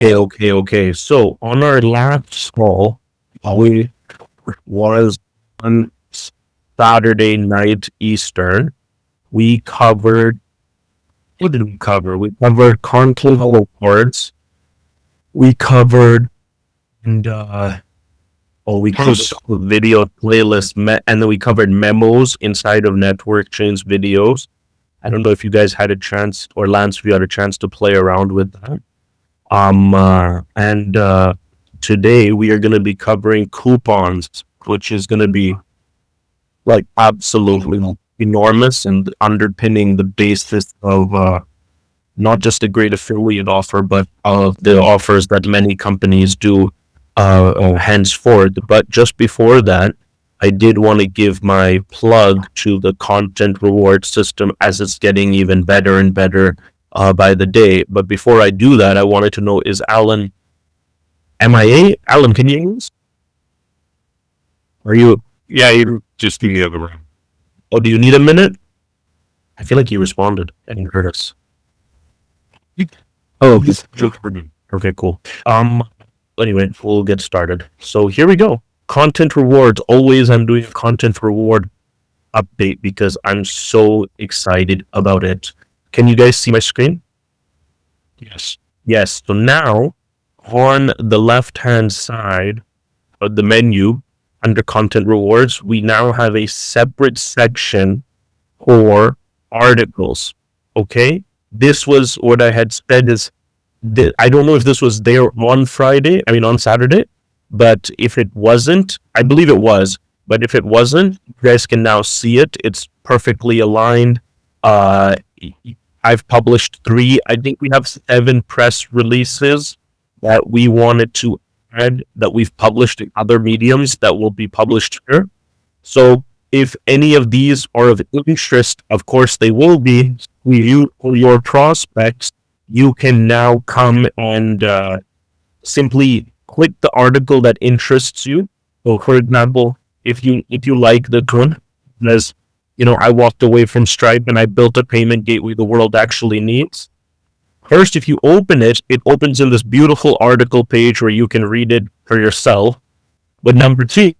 Okay. So on our last call, we was on Saturday night Eastern. We covered what did we cover? We covered content awards. We covered and we covered Post. video playlist, and then we covered memos inside of network chains videos. I don't know if you guys had a chance, or Lance, if you had a chance to play around with that. And today we are going to be covering coupons, which is going to be like absolutely enormous and underpinning the basis of not just a great affiliate offer, but the offers that many companies do henceforth. But just before that, I did want to give my plug to the content reward system as it's getting even better and better by the day. But before I do that, I wanted to know, is Alan MIA? Alan, can you hear us? Are you? Yeah, you just in the other room. Oh, do you need a minute? I feel like he responded and he heard us. Oh, okay, cool. Anyway, we'll get started. So here we go. Content rewards. Always, I'm doing a content reward update because I'm so excited about it. Can you guys see my screen? Yes. Yes. So now, on the left-hand side of the menu, under content rewards, we now have a separate section for articles. Okay. This was what I had said is, I don't know if this was there on Saturday, but if it wasn't, I believe it was, but if it wasn't, you guys can now see it. It's perfectly aligned. I've published 3. I think we have 7 press releases that we wanted to add that we've published in other mediums that will be published here. So if any of these are of interest, of course they will be, for your prospects, you can now come and simply click the article that interests you. So, for example, if you like the one, as I walked away from Stripe and I built a payment gateway the world actually needs. First, if you open it, it opens in this beautiful article page where you can read it for yourself. But number 2,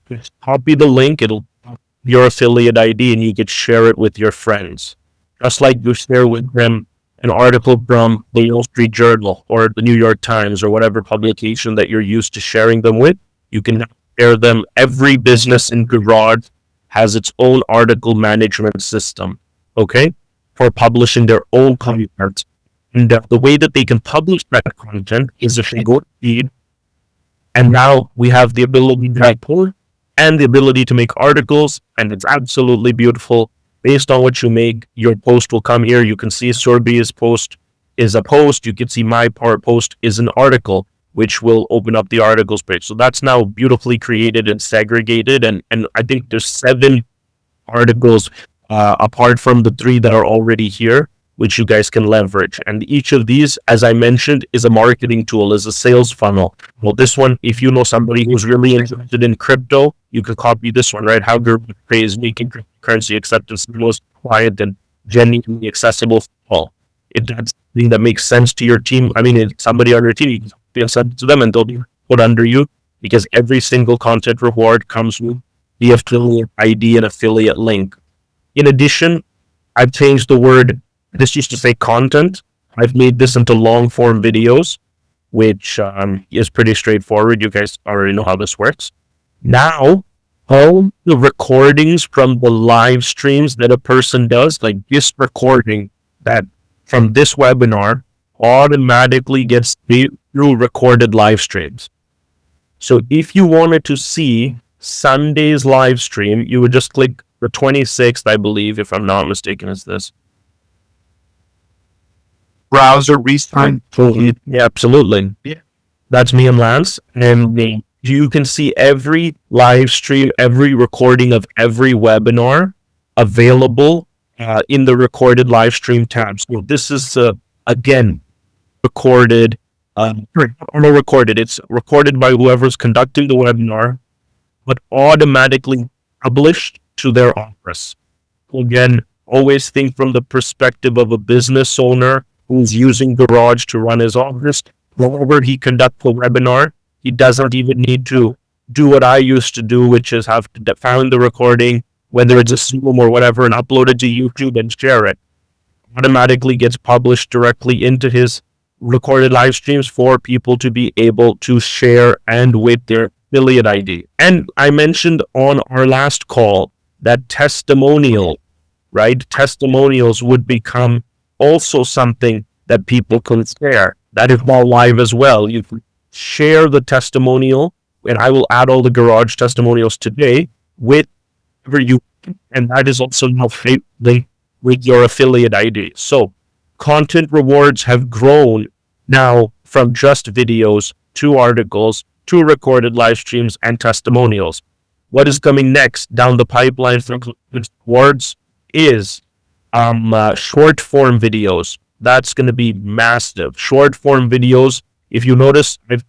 just copy the link. It'll your affiliate ID and you can share it with your friends. Just like you share with them an article from the Wall Street Journal or the New York Times or whatever publication that you're used to sharing them with, you can share them. Every business in Garage has its own article management system, okay, for publishing their own content. And the way that they can publish that content is if they go to feed, and now we have the ability to pull and the ability to make articles, and it's absolutely beautiful. Based on what you make, your post will come here. You can see Sorbia's post is a post. You can see my post is an article, which will open up the articles page. So that's now beautifully created and segregated. And I think there's 7 articles apart from the 3 that are already here, which you guys can leverage. And each of these, as I mentioned, is a marketing tool, is a sales funnel. Well, this one, if you know somebody who's really interested in crypto, you can copy this one, right? How Gurman is making cryptocurrency acceptance the most quiet and genuinely accessible for all. If that's something that makes sense to your team, if somebody on your team, you can send it to them and they'll be put under you, because every single content reward comes with the affiliate ID and affiliate link. In addition, I've changed the word. This used to say content. I've made this into long form videos, which is pretty straightforward. You guys already know how this works. Now, all the recordings from the live streams that a person does, like this recording that from this webinar, automatically gets through recorded live streams. So if you wanted to see Sunday's live stream, you would just click the 26th, I believe, if I'm not mistaken, is this. Browser restart. Yeah, absolutely. Yeah. That's me and Lance. And you can see every live stream, every recording of every webinar available in the recorded live stream tab. So this is, again, recorded. It's recorded by whoever's conducting the webinar, but automatically published to their office. Again, always think from the perspective of a business owner who's using Garage to run his office. Whenever he conducts a webinar, he doesn't even need to do what I used to do, which is have to find the recording, whether it's a Zoom or whatever, and upload it to YouTube and share it. Automatically gets published directly into his recorded live streams for people to be able to share and with their affiliate ID. And I mentioned on our last call that testimonial, right? Testimonials would become also something that people can share. That is all live as well. You can share the testimonial, and I will add all the garage testimonials today with whatever you, and that is also now linked with your affiliate ID. So content rewards have grown now from just videos to articles to recorded live streams and testimonials. What is coming next down the pipeline for rewards is short form videos. That's going to be massive. Short form videos. If you notice, I've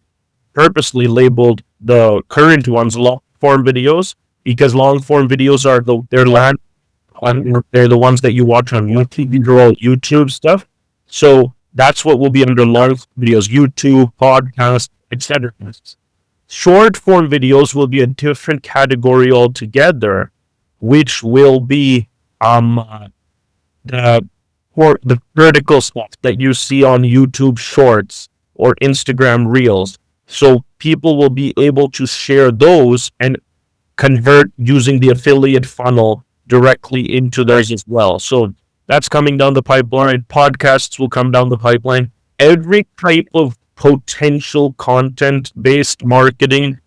purposely labeled the current ones long form videos because long form videos are they're the ones that you watch on YouTube. These are all YouTube stuff. So that's what will be under long videos, YouTube, podcasts, etc. Short form videos will be a different category altogether, which will be the vertical stuff that you see on YouTube Shorts or Instagram Reels. So people will be able to share those and convert using the affiliate funnel directly into theirs as well. So that's coming down the pipeline. Podcasts will come down the pipeline. Every type of potential content-based marketing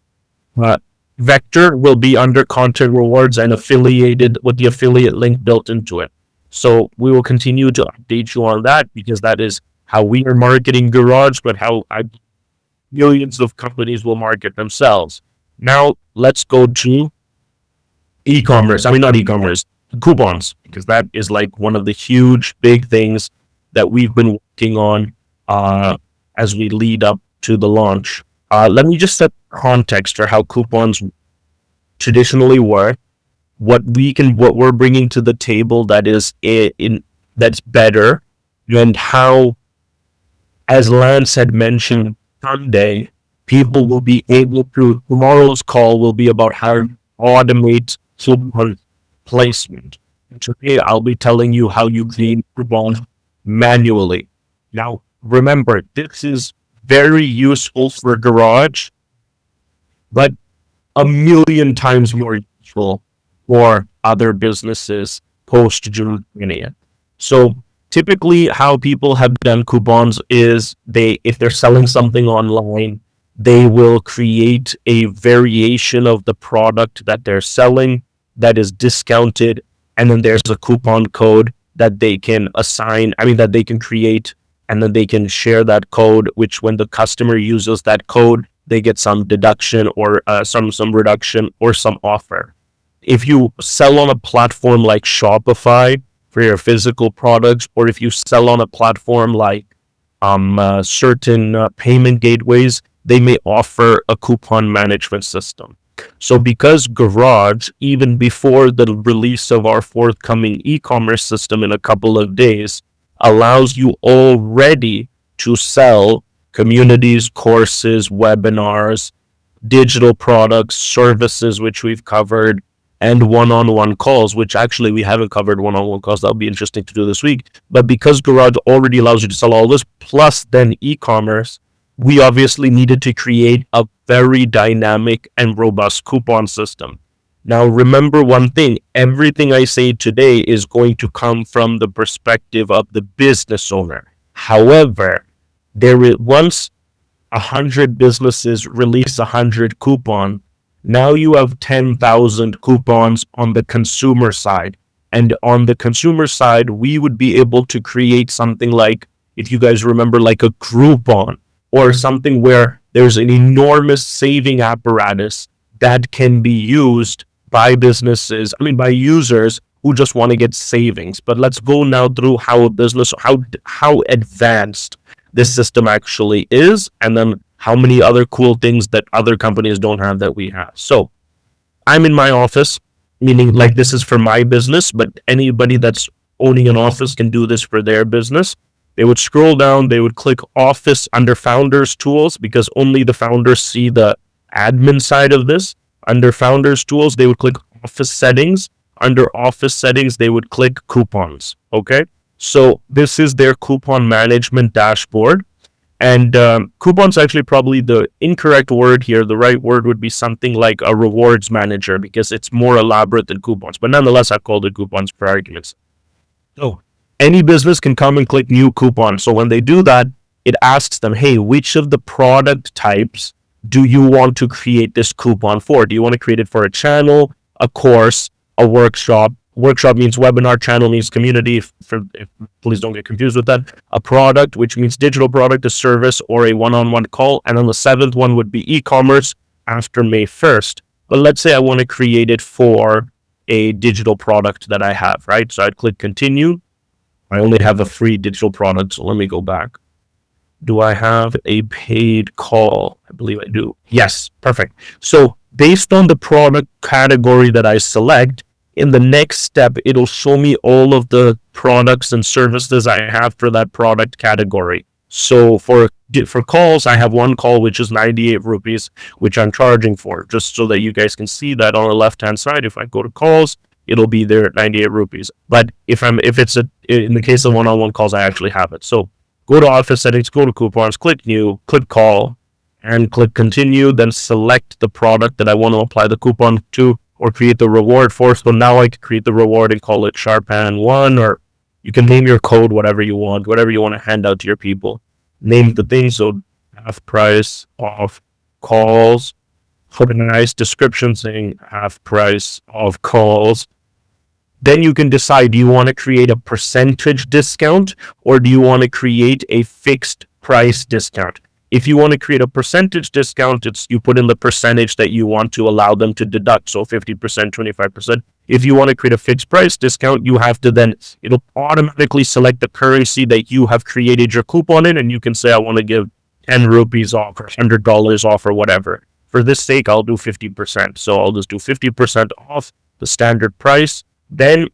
vector will be under content rewards and affiliated with the affiliate link built into it. So we will continue to update you on that because that is how we are marketing Garage, but how millions of companies will market themselves. Now let's go to e-commerce. I mean, not e-commerce, coupons, because that is like one of the huge big things that we've been working on as we lead up to the launch. Let me just set context for how coupons traditionally work, what we're bringing to the table that is that's better, and how, as Lance had mentioned Sunday, people will be able to. Tomorrow's call will be about how to automate coupon placement. Today, I'll be telling you how you create coupons manually. Now, remember, this is very useful for Garage, but a million times more useful for other businesses post June 20th. So typically how people have done coupons is if they're selling something online, they will create a variation of the product that they're selling that is discounted, and then there's a coupon code that they can that they can create, and then they can share that code, which when the customer uses that code, they get some deduction or some reduction or some offer. If you sell on a platform like Shopify for your physical products, or if you sell on a platform like certain payment gateways, they may offer a coupon management system. So because Garage, even before the release of our forthcoming e-commerce system in a couple of days, allows you already to sell communities, courses, webinars, digital products, services, which we've covered, and one-on-one calls, which actually we haven't covered one-on-one calls. That'll be interesting to do this week. But because Garage already allows you to sell all this, plus then e-commerce, we obviously needed to create a very dynamic and robust coupon system. Now, remember one thing, everything I say today is going to come from the perspective of the business owner. However, once 100 businesses release 100 coupons, now you have 10,000 coupons on the consumer side. And on the consumer side, we would be able to create something like, if you guys remember, like a Groupon, or something where there's an enormous saving apparatus that can be used by businesses, by users who just want to get savings. But let's go now through how advanced this system actually is, and then how many other cool things that other companies don't have that we have. So I'm in my office, meaning like this is for my business, but anybody that's owning an office can do this for their business. They would scroll down, they would click Office under Founders Tools, because only the founders see the admin side of this. Under Founders Tools, they would click Office Settings. Under Office Settings, they would click Coupons. Okay, so this is their coupon management dashboard. And coupons actually probably the incorrect word here. The right word would be something like a rewards manager, because it's more elaborate than coupons. But nonetheless, I've called it coupons for arguments. So any business can come and click new coupon. So when they do that, it asks them, hey, which of the product types do you want to create this coupon for? Do you want to create it for a channel, a course, a workshop? Workshop means webinar, channel means community. Please don't get confused with that. A product, which means digital product, a service, or a one-on-one call. And then the seventh one would be e-commerce after May 1st. But let's say I want to create it for a digital product that I have, right? So I'd click continue. I only have a free digital product, so let me go back. Do I have a paid call? I believe I do. Yes, perfect. So based on the product category that I select, in the next step, it'll show me all of the products and services I have for that product category. So for calls, I have one call, which is 98 rupees, which I'm charging for, just so that you guys can see that on the left-hand side. If I go to calls, it'll be there at 98 rupees. But in the case of one-on-one calls, I actually have it. So go to Office Settings, go to Coupons, click New, click Call, and click Continue. Then select the product that I want to apply the coupon to, or create the reward for. So now I can create the reward and call it Sharpan1, or you can name your code whatever you want to hand out to your people. Name the thing, so half price off calls. Put a nice description saying half price off calls. Then you can decide, do you want to create a percentage discount, or do you want to create a fixed price discount? If you want to create a percentage discount, you put in the percentage that you want to allow them to deduct. So 50%, 25%. If you want to create a fixed price discount, you have to then, it'll automatically select the currency that you have created your coupon in. And you can say, I want to give 10 rupees off or $100 off or whatever. For this sake, I'll do 50%. So I'll just do 50% off the standard price. Then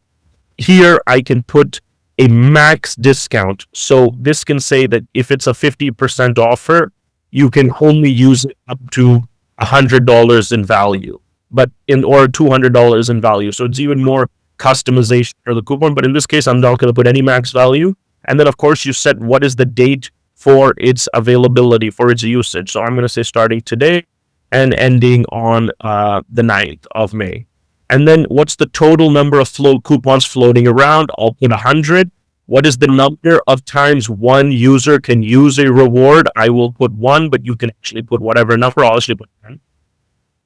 here I can put a max discount. So this can say that if it's a 50% offer, you can only use it up to $100 in value, or $200 in value. So it's even more customization for the coupon. But in this case, I'm not going to put any max value. And then, of course, you set what is the date for its availability, for its usage. So I'm going to say starting today and ending on the 9th of May. And then what's the total number of coupons floating around? I'll put 100. What is the number of times one user can use a reward? I will put 1, but you can actually put whatever number. I'll actually put 10.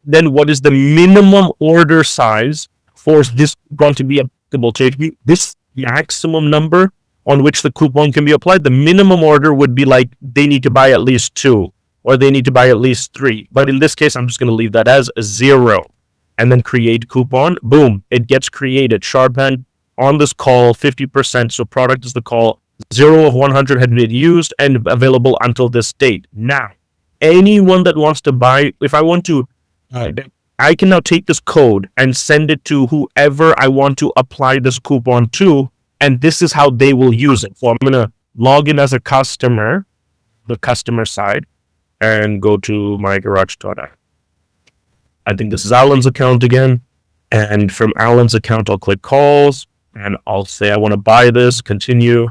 Then what is the minimum order size for this coupon to be applicable to? This maximum number on which the coupon can be applied, the minimum order would be like they need to buy at least 2, or they need to buy at least 3. But in this case, I'm just going to leave that as 0. And then create coupon. Boom, it gets created. Sharpan on this call, 50%. So product is the call. 0 of 100 had been used and available until this date. Now, anyone that wants to buy, if I want to, I can now take this code and send it to whoever I want to apply this coupon to. And this is how they will use it. So I'm going to log in as a customer, the customer side, and go to my garage.app. I think this is Alan's account again. And from Alan's account, I'll click calls and I'll say, I want to buy this, continue,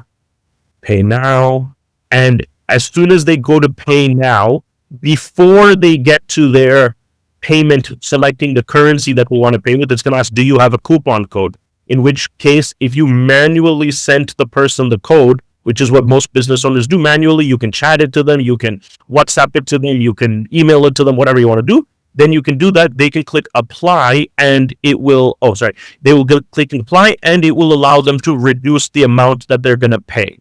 pay now. And as soon as they go to pay now, before they get to their payment, selecting the currency that we want to pay with, it's going to ask, do you have a coupon code? In which case, if you manually sent the person the code, which is what most business owners do manually, you can chat it to them, you can WhatsApp it to them, you can email it to them, whatever you want to do. Then you can do that. They can click apply and it will, they will click apply and it will allow them to reduce the amount that they're going to pay.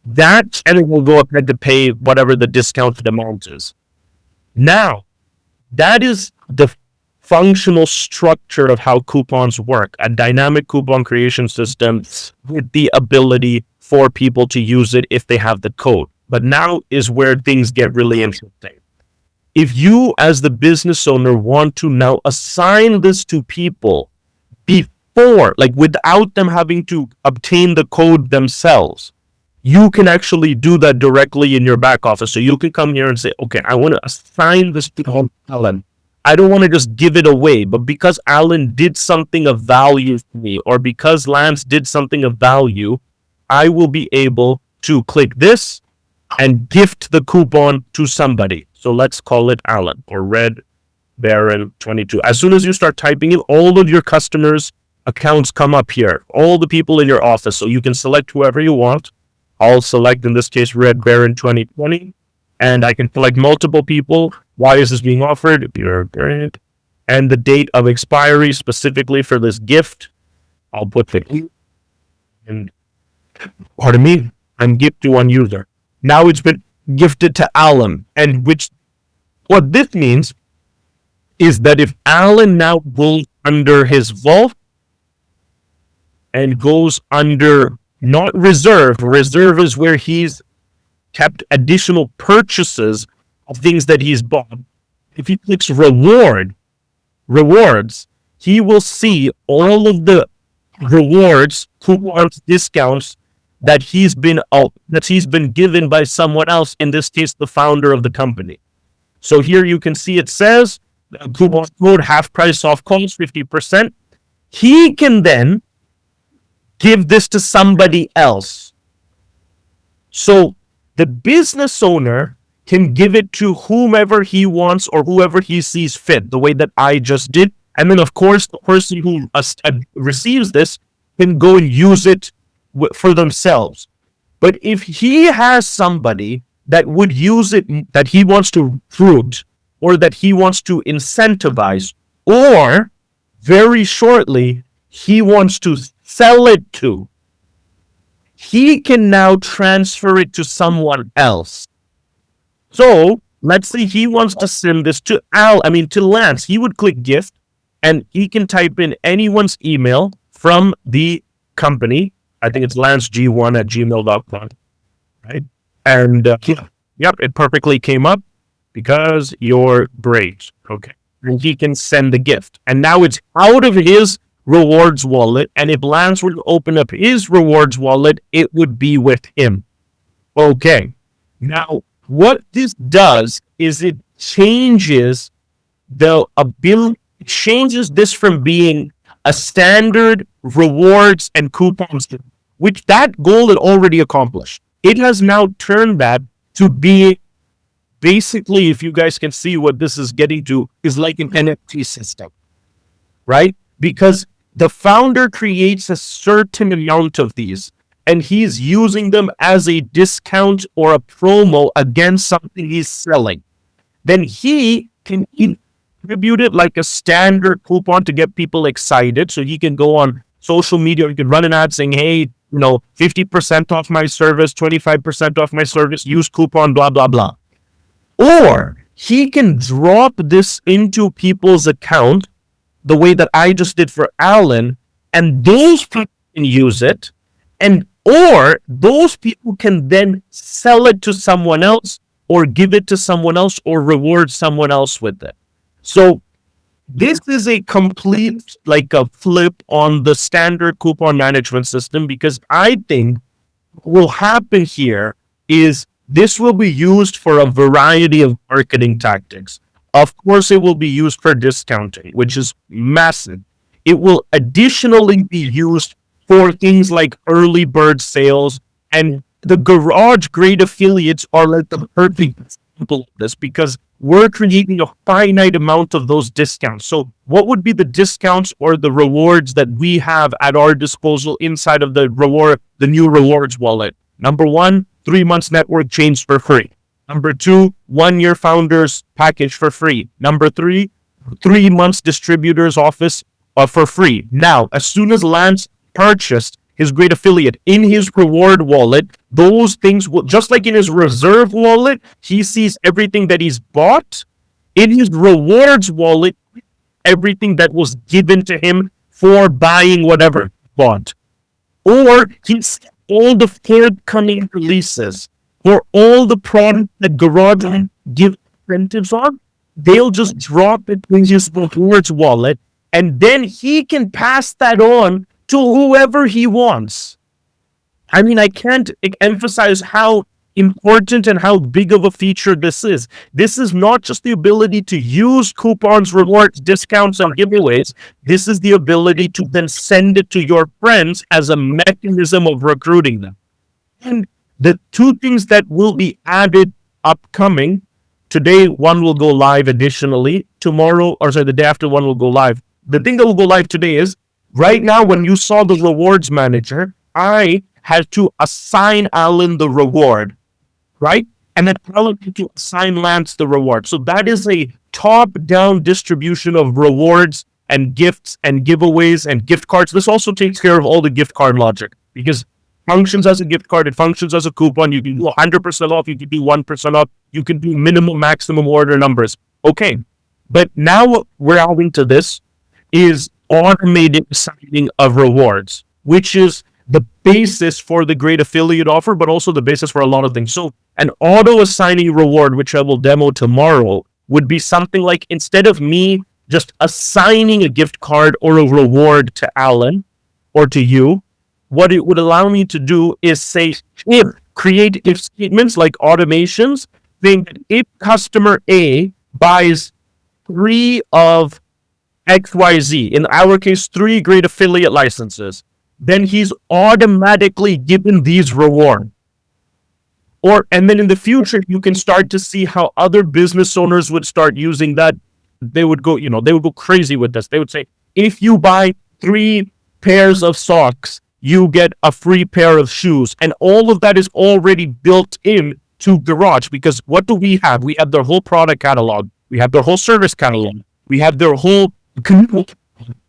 That, and it will go ahead to pay whatever the discounted amount is. Now, that is the functional structure of how coupons work. A dynamic coupon creation system with the ability for people to use it if they have the code. But now is where things get really interesting. If you, as the business owner, want to now assign this to people before, like without them having to obtain the code themselves, you can actually do that directly in your back office. So you can come here and say, okay, I want to assign this to Alan. I don't want to just give it away, but because Alan did something of value for me, or because Lance did something of value, I will be able to click this and gift the coupon to somebody. So let's call it Alan or Red Baron 22. As soon as you start typing in, all of your customers' accounts come up here, all the people in your office. So you can select whoever you want. I'll select, in this case, Red Baron 2020, and I can select multiple people. Why is this being offered? You're great. And the date of expiry specifically for this gift. I'll put the, and pardon me, I'm gift to one user. Now it's been gifted to Alan, and what this means is that if Alan now goes under his vault and goes under not reserve is where he's kept additional purchases of things that he's bought. If he clicks rewards, he will see all of the rewards, coupons, discounts that he's been given by someone else, in this case the founder of the company. So here you can see it says coupon code half price off calls 50%. He can then give this to somebody else. So the business owner can give it to whomever he wants or whoever he sees fit, the way that I just did. And then, of course, the person who receives this can go and use it for themselves. But if he has somebody that would use it, that he wants to recruit, or that he wants to incentivize, or very shortly, he wants to sell it to, he can now transfer it to someone else. So let's say he wants to send this to Lance. He would click gift, and he can type in anyone's email from the company. I think it's lanceg1@gmail.com, right? And it perfectly came up because you're great. Okay. And he can send the gift. And now it's out of his rewards wallet. And if Lance were to open up his rewards wallet, it would be with him. Okay. Now, what this does is it changes this from being a standard rewards and coupons, which that goal had already accomplished. It has now turned that to be basically, if you guys can see what this is getting to, is like an NFT system, right? Because the founder creates a certain amount of these, and he's using them as a discount or a promo against something he's selling. Then he can distribute it like a standard coupon to get people excited. So he can go on social media, he can run an ad saying, hey, 50% off my service, 25% off my service, use coupon, blah, blah, blah. Or he can drop this into people's account the way that I just did for Alan, and those people can use it, or those people can then sell it to someone else, or give it to someone else, or reward someone else with it. So this is a complete, like a flip on the standard coupon management system, because I think what will happen here is this will be used for a variety of marketing tactics. Of course, it will be used for discounting, which is massive. It will additionally be used for things like early bird sales, and the garage grade affiliates are like the perfect example of this, because we're creating a finite amount of those discounts. So what would be the discounts or the rewards that we have at our disposal inside of the new rewards wallet? Number 1, 3 months network change for free. Number 2, 1 year founders package for free. Number 3, 3 months distributors office for free. Now, as soon as Lance purchased his great affiliate in his reward wallet, those things will, just like in his reserve wallet, he sees everything that he's bought. In his rewards wallet, everything that was given to him for buying whatever he bought. Or he's all the forthcoming releases for all the products that Garage give incentives on. They'll just drop it in his rewards wallet, and then he can pass that on to whoever he wants. I mean, I can't emphasize how important and how big of a feature this is. This is not just the ability to use coupons, rewards, discounts, and giveaways. This is the ability to then send it to your friends as a mechanism of recruiting them. And the two things that will be added upcoming today, one will go live additionally. Tomorrow, or sorry, the day after, one will go live. The thing that will go live today is right now, when you saw the rewards manager, I had to assign Alan the reward, right? And then Alan had to assign Lance the reward. So that is a top-down distribution of rewards and gifts and giveaways and gift cards. This also takes care of all the gift card logic because functions as a gift card, it functions as a coupon. You can do 100% off, you can do 1% off, you can do minimum, maximum order numbers. Okay, but now what we're adding to this is automated assigning of rewards, which is the basis for the great affiliate offer, but also the basis for a lot of things. So an auto assigning reward, which I will demo tomorrow, would be something like, instead of me just assigning a gift card or a reward to Alan or to you, what it would allow me to do is say, create if statements like automations, saying that if customer A buys 3 of XYZ, in our case, 3 great affiliate licenses, then he's automatically given these rewards. And then in the future, you can start to see how other business owners would start using that. They would go crazy with this. They would say, if you buy 3 pairs of socks, you get a free pair of shoes. And all of that is already built in to Garage, because what do we have? We have their whole product catalog. We have their whole service catalog. We have their whole,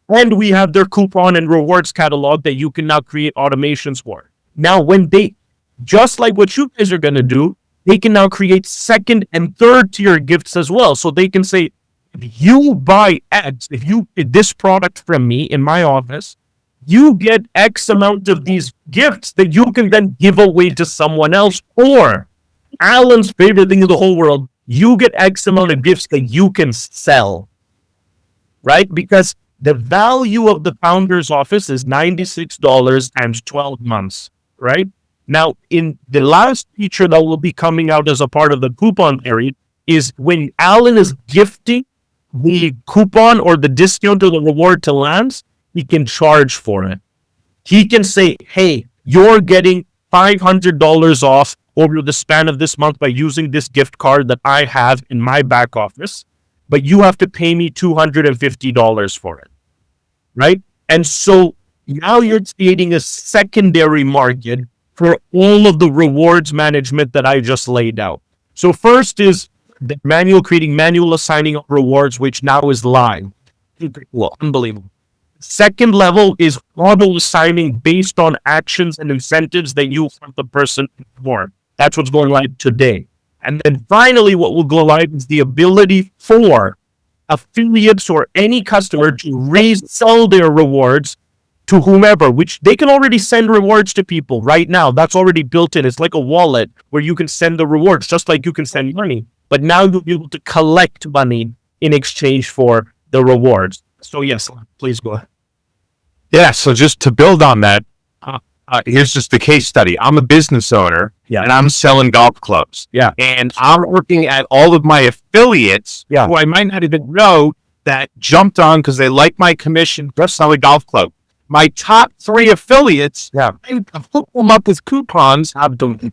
and we have their coupon and rewards catalog that you can now create automations for. Now, when they, just like what you guys are going to do, they can now create second and third tier gifts as well. So they can say, if you buy X, if you get this product from me in my office, you get X amount of these gifts that you can then give away to someone else. Or Alan's favorite thing in the whole world, you get X amount of gifts that you can sell, right? Because the value of the founder's office is $96 times 12 months, right? Now, in the last feature that will be coming out as a part of the coupon period is when Alan is gifting the coupon or the discount or the reward to Lance, he can charge for it. He can say, hey, you're getting $500 off over the span of this month by using this gift card that I have in my back office, but you have to pay me $250 for it, right? And so now you're creating a secondary market for all of the rewards management that I just laid out. So first is the creating manual assigning of rewards, which now is live. Well, unbelievable. Second level is auto assigning based on actions and incentives that you want the person to perform. That's what's going live today. And then finally, what will go live is the ability for affiliates or any customer to resell their rewards to whomever, which they can already send rewards to people right now. That's already built in. It's like a wallet where you can send the rewards, just like you can send money. But now you'll be able to collect money in exchange for the rewards. So yes, please go ahead. Yeah, so just to build on that, here's just the case study. I'm a business owner, and I'm selling golf clubs. Yeah. And I'm working at all of my affiliates who I might not even know that jumped on because they like my commission for selling a golf club. My top 3 affiliates, I hook them up with coupons to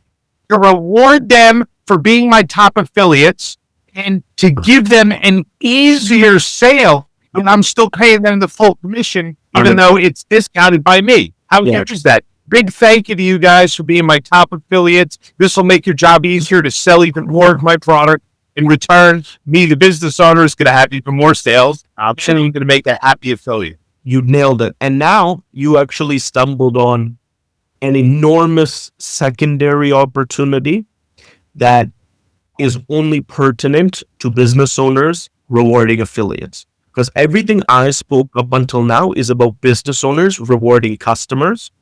reward them for being my top affiliates and to give them an easier sale. And I'm still paying them the full commission, even though it's discounted by me. How huge is that? Big thank you to you guys for being my top affiliates. This will make your job easier to sell even more of my product. In return, me, the business owner, is going to have even more sales. I'm going to make a happy affiliate. You nailed it. And now you actually stumbled on an enormous secondary opportunity that is only pertinent to business owners rewarding affiliates. Because everything I spoke up until now is about business owners rewarding customers,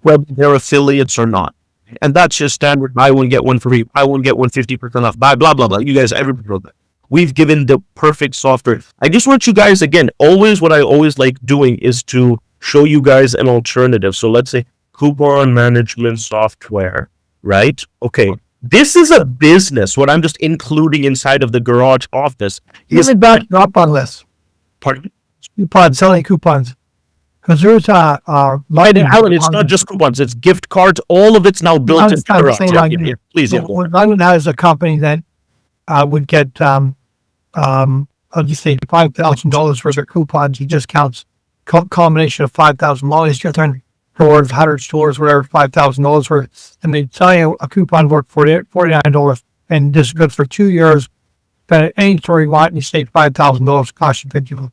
whether they're affiliates or not. And that's just standard. Buy one, get one free. Buy one, get one 50% off. Buy blah, blah, blah. You guys, everybody know that. We've given the perfect software. I just want you guys, again, what I always like doing is to show you guys an alternative. So let's say coupon management software, right? Okay. This is a business. What I'm just including inside of the garage office is about coupon list. Pardon? Coupons, selling coupons. Because there's Alan, it's not just coupons, it's gift cards. All of it's now built into the garage. Please, so London has a company that would get I'll just say $5,000 worth of coupons. He just counts combination of $5,000. You turn towards 100 stores, whatever, $5,000 worth, and they tell you a coupon worth $49, and this is good for 2 years. But any store you want, and you save $5,000, cost you $50.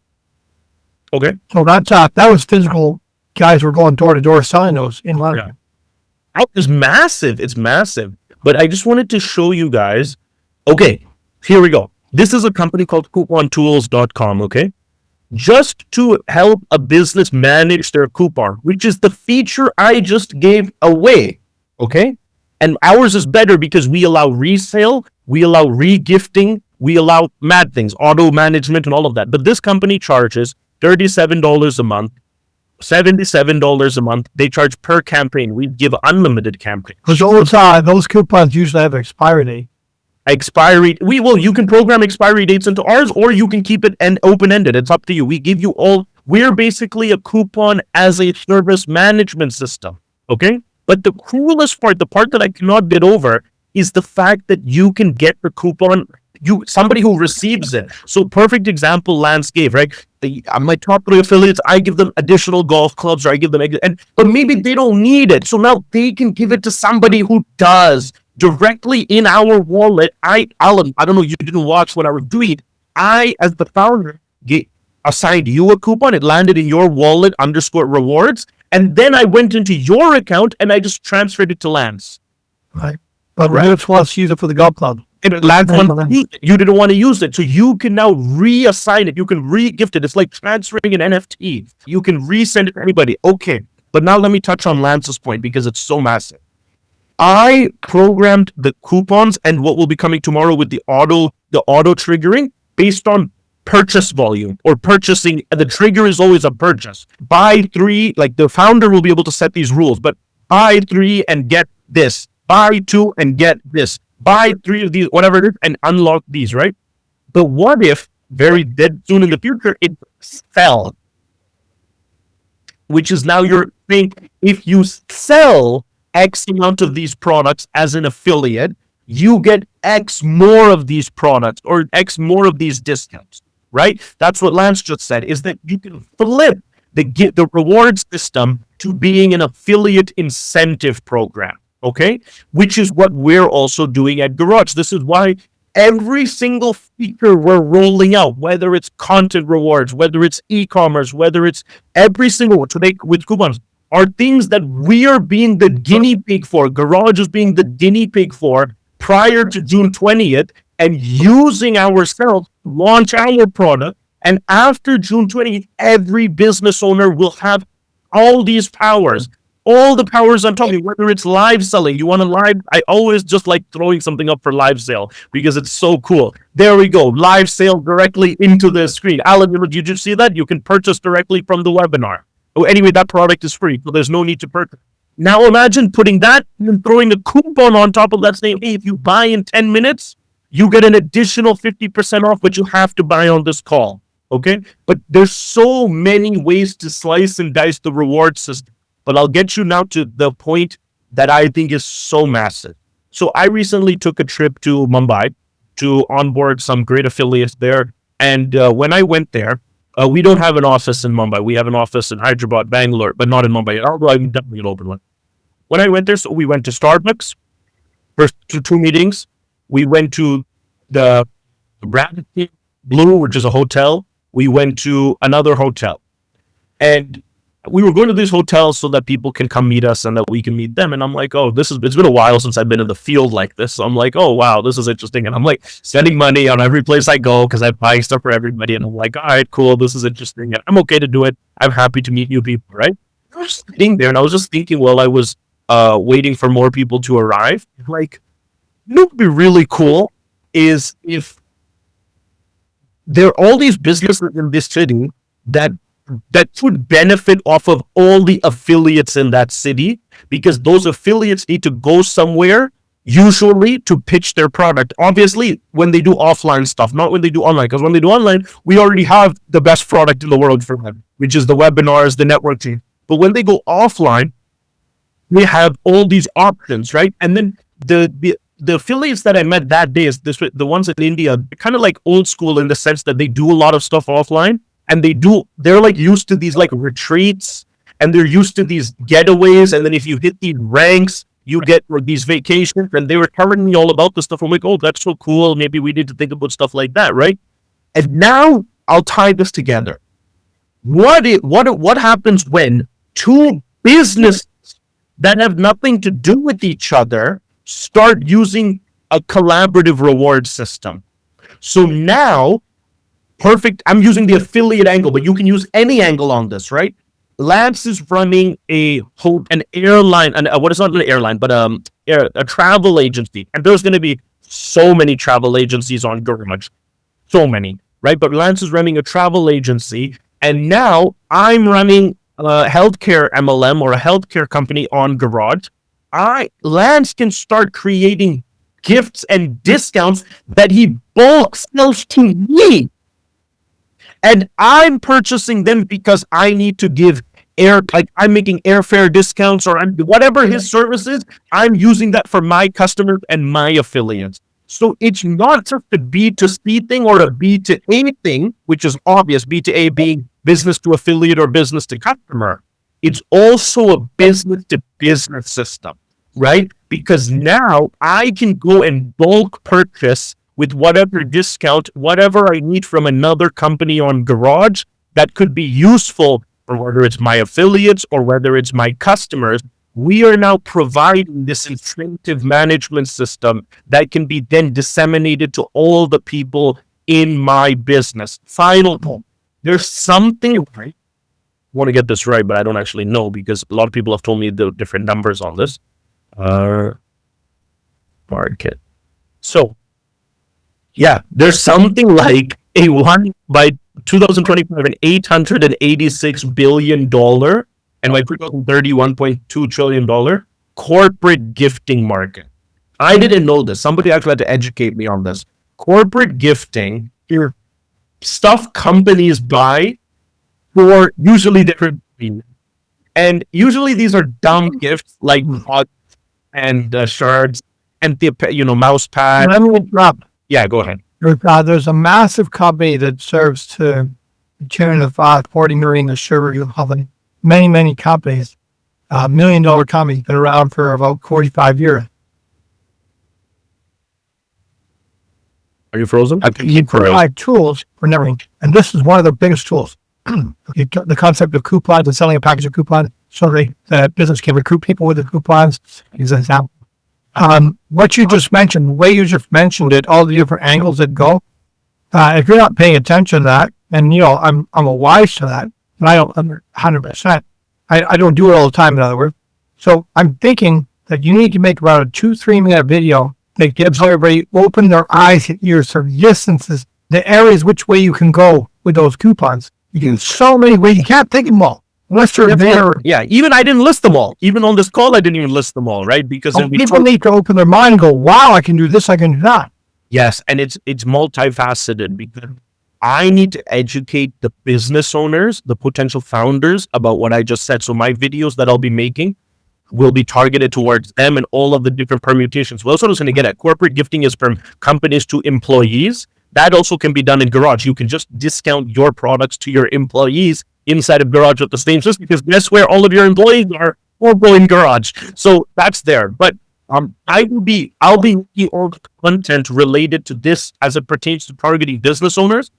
Okay. So that was physical. Guys were going door to door selling those in London. Yeah. It's massive. It's massive. But I just wanted to show you guys. Okay, here we go. This is a company called coupontools.com, okay? Just to help a business manage their coupon, which is the feature I just gave away, okay? And ours is better because we allow resale, we allow regifting, we allow mad things, auto management and all of that. But this company charges $37 a month, $77 a month. They charge per campaign. We give unlimited campaigns. Because those coupons usually have an expiry date. You can program expiry dates into ours, or you can keep it open-ended. It's up to you. We give you all. We're basically a coupon as a service management system. Okay. But the coolest part, the part that I cannot get over, is the fact that you can get the coupon. Somebody who receives it. So perfect example, Lance gave, right? My top 3 affiliates, I give them additional golf clubs, or I give them, but maybe they don't need it. So now they can give it to somebody who does directly in our wallet. Alan, I don't know, you didn't watch what I was doing. I, as the founder, assigned you a coupon. It landed in your wallet _rewards. And then I went into your account and I just transferred it to Lance. Right. But Lance wants to use it for the golf club. And Lance you didn't want to use it. So you can now reassign it. You can re-gift it. It's like transferring an NFT. You can resend it to anybody. Okay. But now let me touch on Lance's point because it's so massive. I programmed the coupons and what will be coming tomorrow with the auto triggering based on purchase volume or purchasing. The trigger is always a purchase. Buy 3, like the founder will be able to set these rules, but buy 3 and get this. Buy 2 and get this. Buy 3 of these, whatever it is, and unlock these, right? But what if very dead soon in the future it fell? Which is now your thing. If you sell X amount of these products as an affiliate, you get X more of these products or X more of these discounts, right? That's what Lance just said, is that you can flip the reward system to being an affiliate incentive program, okay? Which is what we're also doing at Garage. This is why every single feature we're rolling out, whether it's content rewards, whether it's e-commerce, whether it's every single one today with coupons, are things that we are being the guinea pig for. Garage is being the guinea pig for prior to June 20th and using ourselves to launch our product. And after June 20th, every business owner will have all these powers. All the powers I'm talking, whether it's live selling, you want to live, I always just like throwing something up for live sale because it's so cool. There we go, live sale directly into the screen. Alan, did you see that? You can purchase directly from the webinar. Oh, anyway, that product is free, so there's no need to purchase. Now imagine putting that and throwing a coupon on top of that saying, hey, if you buy in 10 minutes, you get an additional 50% off, but you have to buy on this call, okay? But there's so many ways to slice and dice the reward system. But I'll get you now to the point that I think is so massive. So I recently took a trip to Mumbai to onboard some great affiliates there. And when I went there, we don't have an office in Mumbai. We have an office in Hyderabad, Bangalore, but not in Mumbai. Although I'm definitely in Oberlin. When I went there, so we went to Starbucks for 2 meetings. We went to the Radisson Blue, which is a hotel. We went to another hotel. And we were going to these hotels so that people can come meet us and that we can meet them. And I'm like, oh, it's been a while since I've been in the field like this. So I'm like, oh, wow, this is interesting. And I'm like spending money on every place I go because I'm buying stuff for everybody. And I'm like, all right, cool. This is interesting. And I'm okay to do it. I'm happy to meet new people, right? I was sitting there and I was just thinking while I was waiting for more people to arrive, like, you know what would be really cool is if there are all these businesses in this city that that would benefit off of all the affiliates in that city, because those affiliates need to go somewhere usually to pitch their product. Obviously, when they do offline stuff, not when they do online, because when they do online, we already have the best product in the world for them, which is the webinars, the networking. But when they go offline, we have all these options, right? And then the affiliates that I met that day is the ones in India, kind of like old school in the sense that they do a lot of stuff offline, and they're like used to these like retreats, and they're used to these getaways, and then if you hit these ranks, you get these vacations. And they were telling me all about this stuff. I'm like, oh, that's so cool. Maybe we need to think about stuff like that, right? And now I'll tie this together. What happens when two businesses that have nothing to do with each other start using a collaborative reward system? So now, perfect. I'm using the affiliate angle, but you can use any angle on this, right? Lance is running an airline, and what is not an airline, but a travel agency. And there's going to be so many travel agencies on Garage, so many, right? But Lance is running a travel agency, and now I'm running a healthcare MLM or a healthcare company on Garage. Lance can start creating gifts and discounts that he bulk sells to me. And I'm purchasing them because I need to give I'm making airfare discounts or whatever his service is. I'm using that for my customers and my affiliates. So it's not just a B2C thing or a B2A thing, which is obvious, B2A being business to affiliate or business to customer. It's also a business to business system, right? Because now I can go and bulk purchase with whatever discount, whatever I need from another company on Garage that could be useful for whether it's my affiliates or whether it's my customers. We are now providing this incentive management system that can be then disseminated to all the people in my business. Final point. There's something, I want to get this right, but I don't actually know because a lot of people have told me the different numbers on this. Market. So, yeah, there's something like by 2025, an $886 billion and by 2030, $1.2 trillion corporate gifting market. I didn't know this. Somebody actually had to educate me on this. Corporate gifting, here, stuff companies buy for usually different reasons. And usually these are dumb gifts like pots and shards and the mouse pad. Let me interrupt. Yeah, go ahead. There's a massive company that serves to the tune of $40 million a sugar company. Many companies, $1 million companies, been around for about 45 years. Are you frozen? You provide tools for networking, and this is one of the biggest tools. The concept of coupons and selling a package of coupons, so the business can recruit people with the coupons. Is an example. What you just mentioned, the way you just mentioned it, all the different angles that go. If you're not paying attention to that, and I'm a wise to that, and I don't 100%. I don't do it all the time. In other words, so I'm thinking that you need to make about a 2-3 minute video that gives everybody open their eyes and ears for distances, the areas which way you can go with those coupons. You can so many ways. You can't think of them all. Unless you're there. Yeah, even I didn't list them all. Even on this call, I didn't even list them all, right? Because people need to open their mind and go, wow, I can do this, I can do that. Yes, and it's multifaceted because I need to educate the business owners, the potential founders about what I just said. So my videos that I'll be making will be targeted towards them and all of the different permutations. Well, that's what I was going to get at. Corporate gifting is from companies to employees. That also can be done in Garage. You can just discount your products to your employees inside of Garage with the same system, because guess where all of your employees are? All in Garage. So that's there. But I'll be making all the content related to this as it pertains to targeting business owners.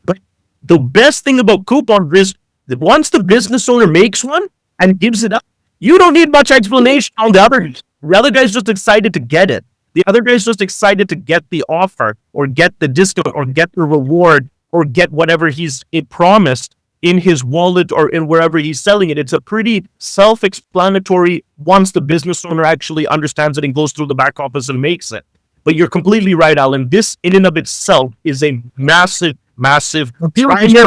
But the best thing about coupons is that once the business owner makes one and gives it up, you don't need much explanation on the other. The other guy's just excited to get it. The other guy's just excited to get the offer or get the discount or get the reward or get whatever he's promised in his wallet or in wherever he's selling it. It's a pretty self-explanatory once the business owner actually understands it and goes through the back office and makes it. But you're completely right, Alan. This in and of itself is a massive massive,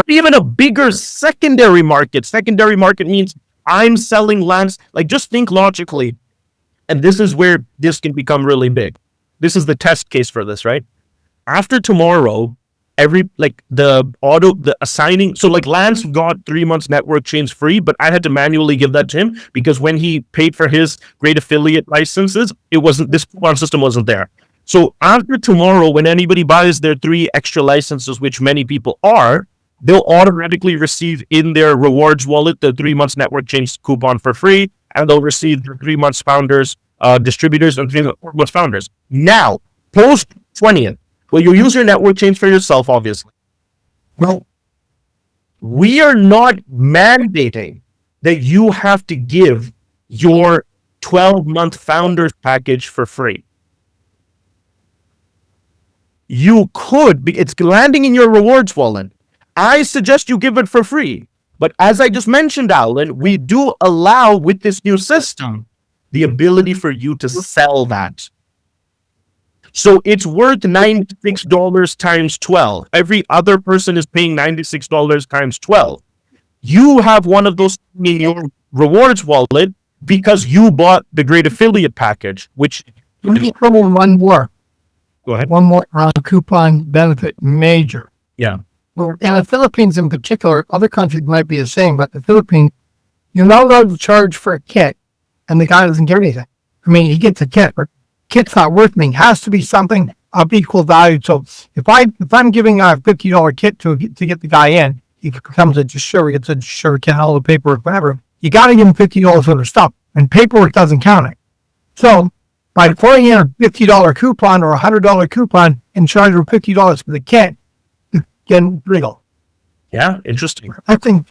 even a bigger secondary market. Secondary market means I'm selling lands. Like, just think logically. And this is where this can become really big. This is the test case for this, right? After tomorrow, the assigning, so like Lance got 3 months network change free, but I had to manually give that to him because when he paid for his great affiliate licenses, this coupon system wasn't there. So after tomorrow, when anybody buys their 3 extra licenses, which many people are, they'll automatically receive in their rewards wallet the 3 months network change coupon for free, and they'll receive the 3 months founders, distributors, and 3 months founders. Now, post 20th, well, you use your network change for yourself, obviously. Well, we are not mandating that you have to give your 12-month founders package for free. You could, it's landing in your rewards wallet. I suggest you give it for free. But as I just mentioned, Alan, we do allow with this new system the ability for you to sell that. So it's worth $96 times 12. Every other person is paying $96 times 12. You have one of those in your rewards wallet because you bought the great affiliate package, which... Let me throw in one more. Go ahead. One more coupon benefit major. Yeah. Well, in the Philippines in particular, other countries might be the same, but the Philippines, you're not allowed to charge for a kit, and the guy doesn't get anything. I mean, he gets a kit, but kit's not worth anything. It has to be something of equal value. So if I'm giving a $50 kit to get the guy in, he comes to he gets a shirt, kit, all the paperwork, whatever. You got to give him $50 for their stuff, and paperwork doesn't count it. So by putting in a $50 coupon or a $100 coupon and charging $50 for the kit, you can wriggle. Yeah, interesting. I think.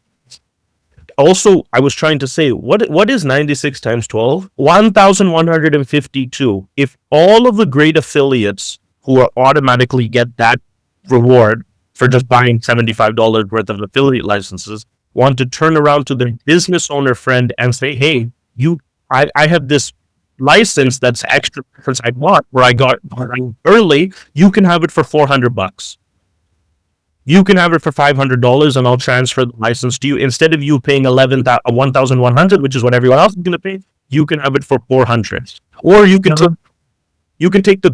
Also, I was trying to say, what is 96 times 12? 1,152. If all of the great affiliates who are automatically get that reward for just buying $75 worth of affiliate licenses want to turn around to their business owner friend and say, hey, I have this license that's extra because I bought where I got early, you can have it for $400. You can have it for $500 and I'll transfer the license to you. Instead of you paying $1,100, which is what everyone else is going to pay, you can have it for $400. Or you can take the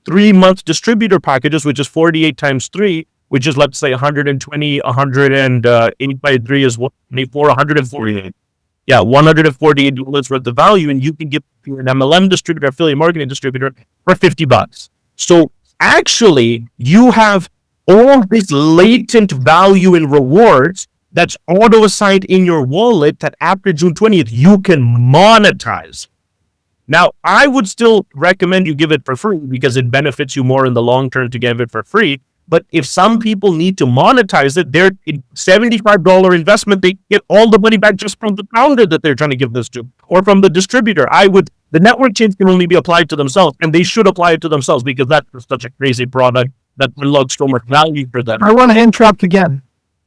three month distributor packages, which is 48 times 3, which is, let's say, 120, 108 by 3 is 184, 148. Yeah, $148 worth of value, and you can give an MLM distributor, affiliate marketing distributor, for $50. So actually, you have all this latent value and rewards that's auto-assigned in your wallet that after June 20th, you can monetize. Now, I would still recommend you give it for free because it benefits you more in the long term to give it for free. But if some people need to monetize it, they're $75 investment, they get all the money back just from the founder that they're trying to give this to, or from the distributor. The network change can only be applied to themselves, and they should apply it to themselves because that's such a crazy product that unlocks so much value for them. I want to interrupt again.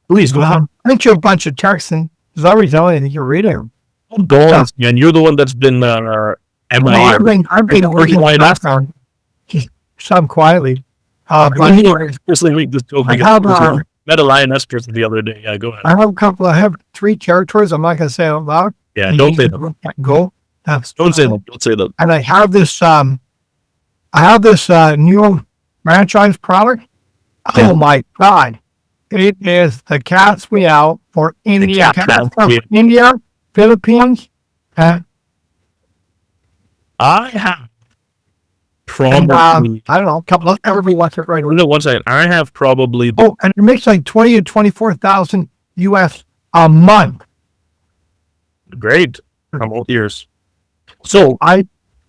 Please go ahead. I think you're a bunch of texts, and there's always anything you're reading. Go on, and you're the one that's been MIA. I've been working on that. Some quietly. I have met a lioness person the other day. Yeah, go ahead. I have 3 territories. I'm not going to say out loud. Yeah, don't say them. Go. Don't say them. Don't say them. And I have this new franchise product. Yeah. Oh my God. It is the cat's meow for India. India, Philippines. I have probably. I don't know. A couple of everybody wants it right away. No, one second. I have probably. And it makes like 20 to 24,000 US a month. Great. I'm all ears. So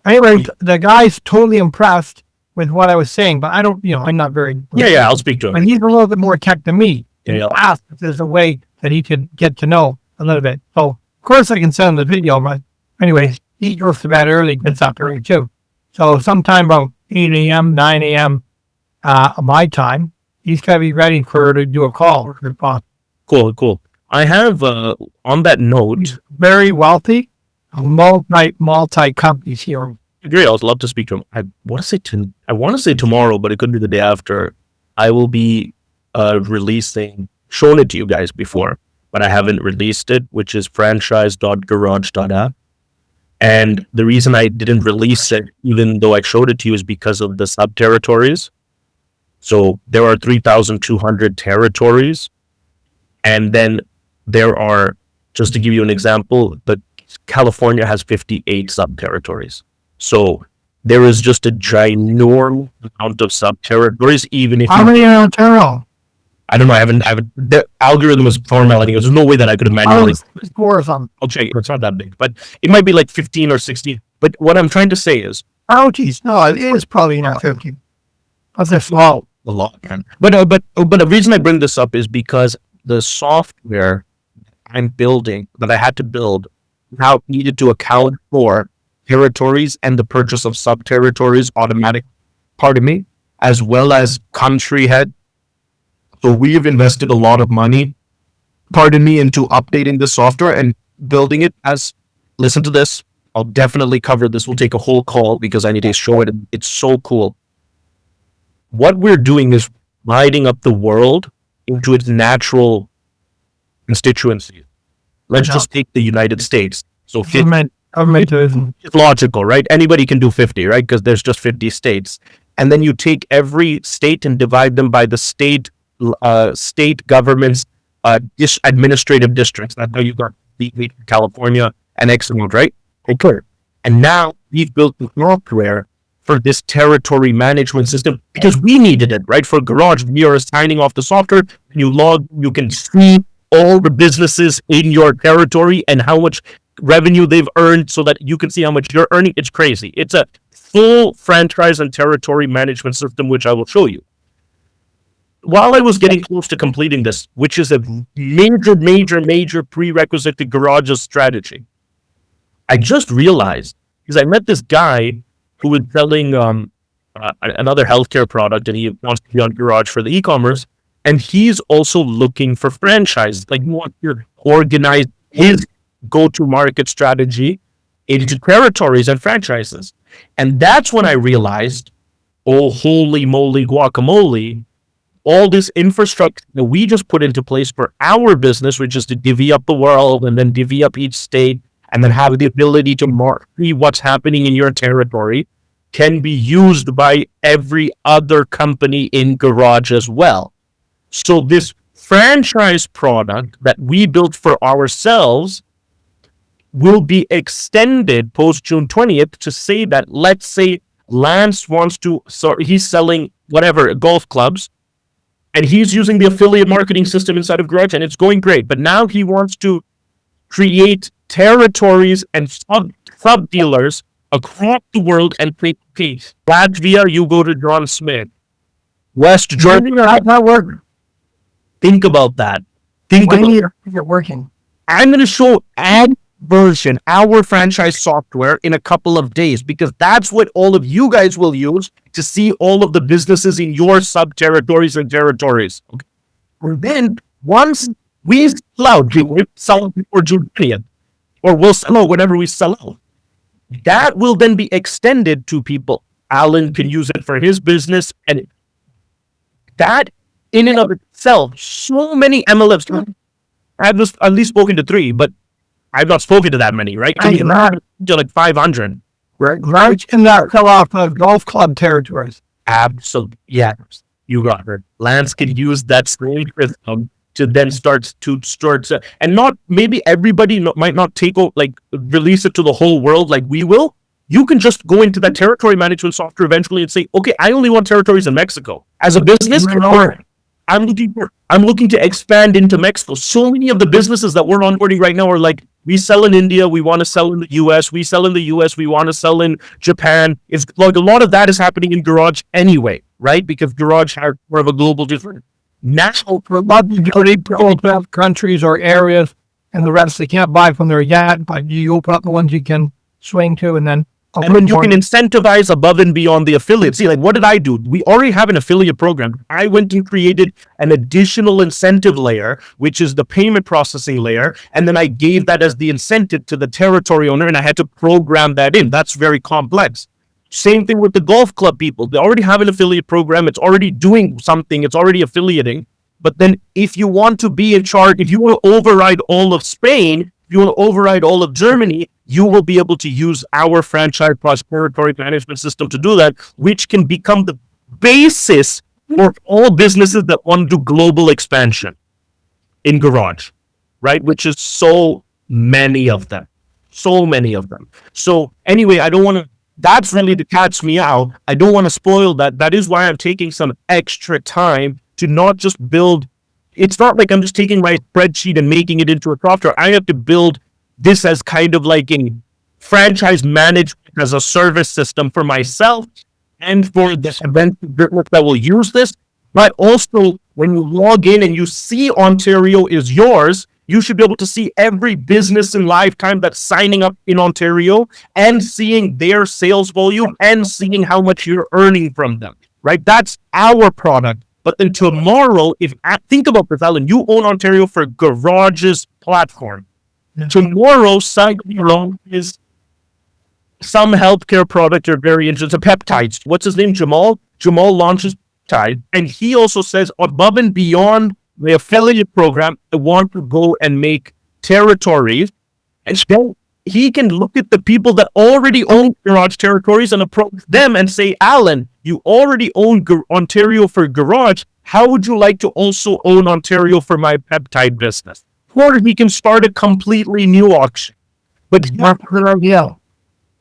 anyway, the guy's totally impressed with what I was saying, but I don't, I'm not very. Yeah, I'll speak to him. And he's a little bit more tech than me. Yeah. Asked if there's a way that he could get to know a little bit. So of course I can send him the video, but anyway, he goes to bed early, gets up early too. So sometime about 8 a.m., 9 a.m. My time, he's got to be ready to do a call. Cool. I have, on that note, he's very wealthy, multi companies here. Great, I would love to speak to him. I want to say tomorrow, but it could be the day after. I will be shown it to you guys before, but I haven't released it, which is franchise.garage.app. And the reason I didn't release it, even though I showed it to you, is because of the sub-territories. So there are 3,200 territories. And then there are, just to give you an example, but California has 58 sub-territories. So there is just a ginormous amount of sub-territories, even if... How many in Ontario? I don't know. I haven't. The algorithm was formatting. There's no way that I could have manually. It's 4 of them. I'll check. It's not that big, but it might be like 15 or 16. But what I'm trying to say is, Oh, geez. No, it is probably not 50. That's a small. a lot, man. But the reason I bring this up is because the software I'm building, that I had to build, now needed to account for territories and the purchase of sub territories automatic. Pardon me, as well as country head. So we have invested a lot of money, into updating the software and building it as, listen to this, I'll definitely cover this. We'll take a whole call because I need to show it. It's so cool. What we're doing is lighting up the world into its natural constituencies. Let's just take the United States. So 50, it's logical, right? Anybody can do 50, right? Because there's just 50 states. And then you take every state and divide them by the state government's administrative districts. That's how you got California and X amount, right? Okay. And now we've built the software for this territory management system because we needed it, right? For Garage, we are signing off the software. You log, you can see all the businesses in your territory and how much revenue they've earned so that you can see how much you're earning. It's crazy. It's a full franchise and territory management system, which I will show you. While I was getting close to completing this, which is a major prerequisite to Garage's strategy, I just realized, because I met this guy who was selling another healthcare product, and he wants to be on Garage for the e-commerce, and he's also looking for franchise. Like, he wants to organize his go-to-market strategy into territories and franchises. And that's when I realized, oh, holy moly guacamole, all this infrastructure that we just put into place for our business, which is to divvy up the world and then divvy up each state and then have the ability to see what's happening in your territory, can be used by every other company in Garage as well. So this franchise product that we built for ourselves will be extended post June 20th to say that, let's say Lance wants to, so he's selling whatever, golf clubs, and he's using the affiliate marketing system inside of Garage, and it's going great. But now he wants to create territories and sub dealers across the world and say, okay, Latvia, you go to John Smith. West Germany, how's that work? Think about that. You're working. I'm going to show ad version, our franchise software, in a couple of days, because that's what all of you guys will use to see all of the businesses in your sub-territories and territories. Okay. Or then, once we sell out, we sell before June 20th, or we'll sell out whatever we sell out. That will then be extended to people. Alan can use it for his business, and that in and of itself, so many MLMs. I've just at least spoken to 3, but I've not spoken to that many, right? I mean, to like 500. Right in that sell off of golf club territories. Absolutely. Yeah, you got her. Lance can use that same system to then start, and not, maybe everybody might not release it to the whole world like we will. You can just go into that territory management software eventually and say, okay, I only want territories in Mexico. As a business, I'm looking to expand into Mexico. So many of the businesses that we're onboarding right now are like, we sell in India, we want to sell in the US. We sell in the US, we want to sell in Japan. It's like a lot of that is happening in Garage anyway, right? Because Garage has more of a global difference. Now, for a lot of countries or areas, and the rest they can't buy from there yet, but you open up the ones you can swing to, and then you can incentivize above and beyond the affiliate. See, like, what did I do? We already have an affiliate program. I went and created an additional incentive layer, which is the payment processing layer. And then I gave that as the incentive to the territory owner, and I had to program that in. That's very complex. Same thing with the golf club people. They already have an affiliate program. It's already doing something. It's already affiliating. But then if you want to be in charge, if you want to override all of Spain, if you want to override all of Germany, you will be able to use our franchise plus territory management system to do that, which can become the basis for all businesses that want to do global expansion in Garage, right? Which is so many of them. So many of them. So anyway, I don't want to, that's really the catch me out. I don't want to spoil that. That is why I'm taking some extra time to not just build. It's not like I'm just taking my spreadsheet and making it into a software. I have to build this as kind of like a franchise management as a service system for myself and for the event business that will use this. But also, when you log in and you see Ontario is yours, you should be able to see every business in lifetime that's signing up in Ontario and seeing their sales volume and seeing how much you're earning from them, right? That's our product. But then tomorrow, think about this, Alan, you own Ontario for Garage's platform. Yeah. Tomorrow, Cyclone is some healthcare product you're very interested in, peptides. What's his name? Jamal? Jamal launches peptide. And he also says, above and beyond the affiliate program, I want to go and make territories. And then he can look at the people that already own Garage territories and approach them and say, Alan, you already own Ontario for Garage. How would you like to also own Ontario for my peptide business? Or he can start a completely new auction. But unreal.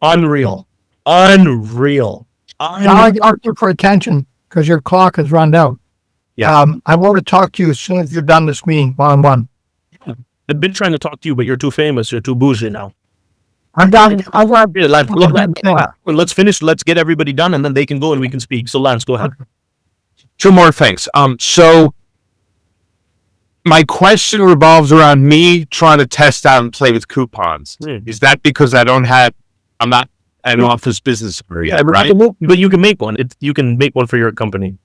Unreal. Unreal. Now I ask you for attention because your clock has run out. Yeah. I want to talk to you as soon as you're done this meeting, one-on-one. Yeah. I've been trying to talk to you, but you're too famous. You're too bougie now. I'm done. Let's finish. Let's get everybody done, and then they can go and we can speak. So, Lance, go ahead. Two more things. So my question revolves around me trying to test out and play with coupons. Is that because I'm not an office business area, right? But you can make one. You can make one for your company.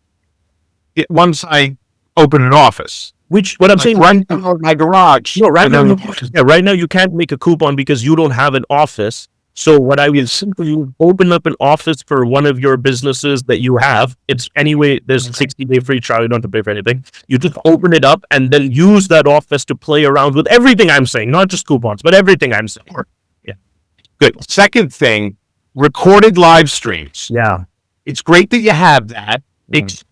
Once I open an office. What I'm saying, right now, my garage. No, right now you can't make a coupon because you don't have an office. So what I will simply open up an office for one of your businesses that you have. It's anyway, there's a 60-day free trial. You don't have to pay for anything. You just open it up and then use that office to play around with everything I'm saying, not just coupons, but everything I'm saying. Yeah. Good. Second thing, recorded live streams. Yeah. It's great that you have that.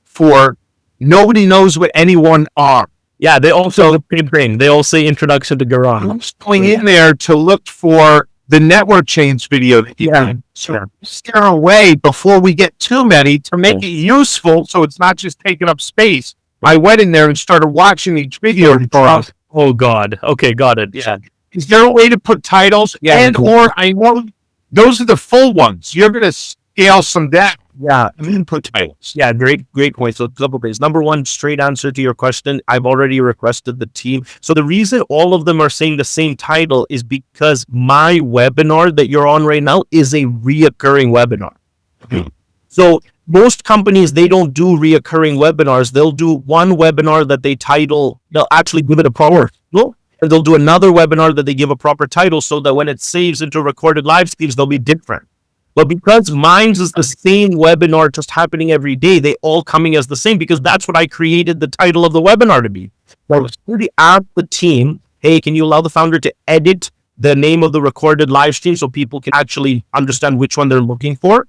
For nobody knows what anyone are. Yeah, they also the same thing. They all say introduction to Garage. I'm just going in there to look for the network change video that you did. So steer away before we get too many to make it useful so it's not just taking up space. I went in there and started watching each video. Oh, God. Okay, got it. Yeah. Is there a way to put titles? Yeah. Those are the full ones. You're going to scale some down. Yeah. And then put titles. Yeah, great point. So a couple things. Number one, straight answer to your question. I've already requested the team. So the reason all of them are saying the same title is because my webinar that you're on right now is a reoccurring webinar. So most companies, they don't do reoccurring webinars. They'll do one webinar that they title, they'll actually give it a proper title, and they'll do another webinar that they give a proper title so that when it saves into recorded live streams, they'll be different. But because mine's is the same webinar just happening every day, they all coming as the same because that's what I created the title of the webinar to be. So I really asked the team, hey, can you allow the founder to edit the name of the recorded live stream so people can actually understand which one they're looking for?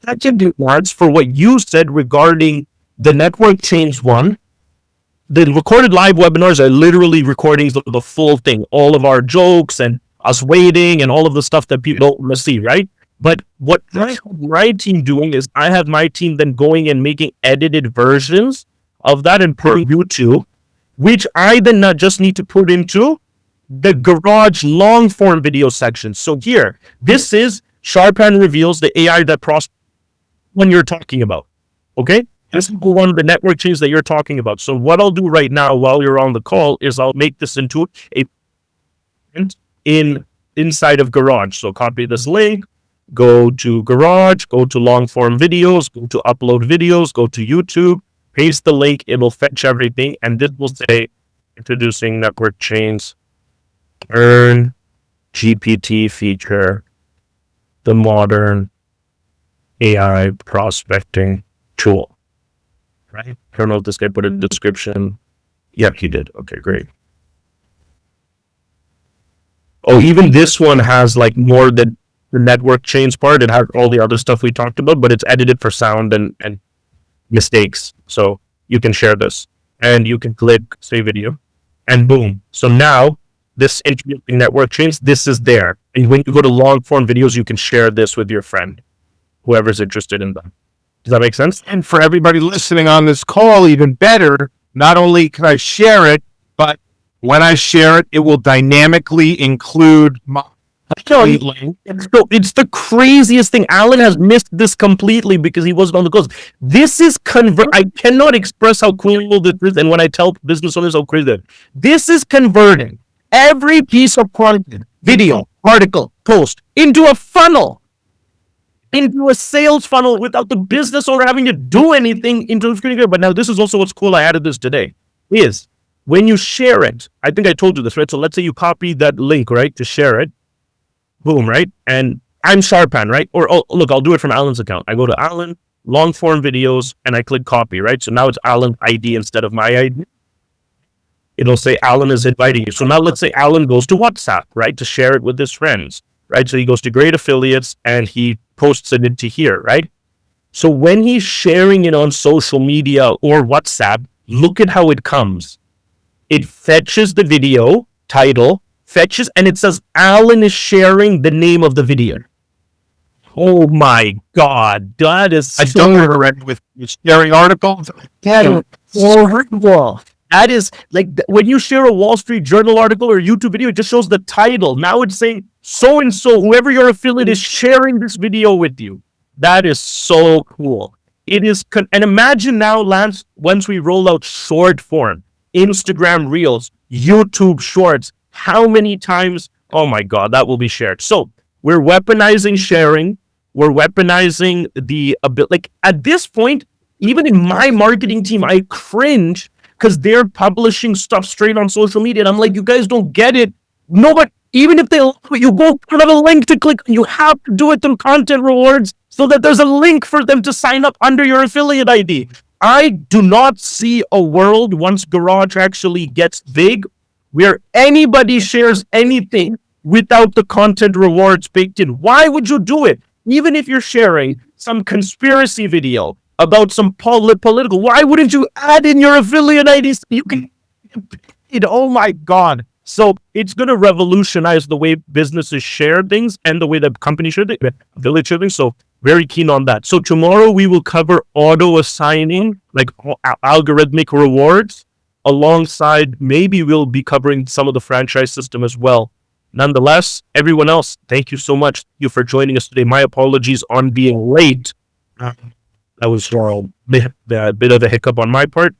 Second, for what you said regarding the network change one, the recorded live webinars are literally recordings of the full thing, all of our jokes and us waiting and all of the stuff that people don't want to see, right? But what I have my team doing is I have my team then going and making edited versions of that and putting YouTube, which I then not just need to put into the Garage long form video section. So here, this is Sharpan reveals the AI that when you're talking about. Okay? This is one of the network changes that you're talking about. So what I'll do right now while you're on the call is I'll make this into inside of Garage. So copy this link. Go to Garage, go to long form videos, go to upload videos, go to YouTube, paste the link, it'll fetch everything, and this will say introducing network chains, earn GPT feature, the modern AI prospecting tool. Right? I don't know if this guy put a description. Yep, he did. Okay, great. Oh, even this one has like more than the network chains part. It has all the other stuff we talked about, but it's edited for sound and mistakes. So you can share this and you can click save video and boom. So now this introducing network chains, this is there. And when you go to long form videos, you can share this with your friend, whoever's interested in them. Does that make sense? And for everybody listening on this call, even better, not only can I share it, but when I share it, it will dynamically include my link. It's the craziest thing. Alan has missed this completely because he wasn't on the calls. This is I cannot express how cool this is. And when I tell business owners how crazy it is, this is converting every piece of content, video, article, post into a funnel, into a sales funnel without the business owner having to do anything into the screen. But now this is also what's cool. I added this today is when you share it, I think I told you this, right? So let's say you copy that link, right, to share it. Boom, right? And I'm Sharpan, right? Or look, I'll do it from Alan's account. I go to Alan, long form videos, and I click copy, right? So now it's Alan's ID instead of my ID. It'll say Alan is inviting you. So now let's say Alan goes to WhatsApp, right, to share it with his friends, right? So he goes to Great Affiliates and he posts it into here, right? So when he's sharing it on social media or WhatsApp, look at how it comes. It fetches the video title, fetches, and it says Alan is sharing the name of the video. Oh my God, that is I've done it already with sharing articles. That is horrible. That is like when you share a Wall Street Journal article or YouTube video, it just shows the title. Now it's saying so and so, whoever your affiliate is sharing this video with you. That is so cool. It is, and imagine now, Lance, once we roll out short form, Instagram Reels, YouTube Shorts, how many times, oh my God, that will be shared. So we're weaponizing sharing. We're weaponizing the ability. Like at this point, even in my marketing team, I cringe because they're publishing stuff straight on social media. And I'm like, you guys don't get it. No, but even if they, you go put out a link to click, you have to do it through content rewards so that there's a link for them to sign up under your affiliate ID. I do not see a world once Garage actually gets big where anybody shares anything without the content rewards baked in. Why would you do it? Even if you're sharing some conspiracy video about some political, why wouldn't you add in your affiliate ID? You can, oh my God. So it's going to revolutionize the way businesses share things and the way that companies share things, affiliate share things. So very keen on that. So tomorrow we will cover auto assigning, like algorithmic rewards. Alongside, maybe we'll be covering some of the franchise system as well. Nonetheless, everyone else, thank you so much. Thank you for joining us today. My apologies on being late. That was a bit of a hiccup on my part.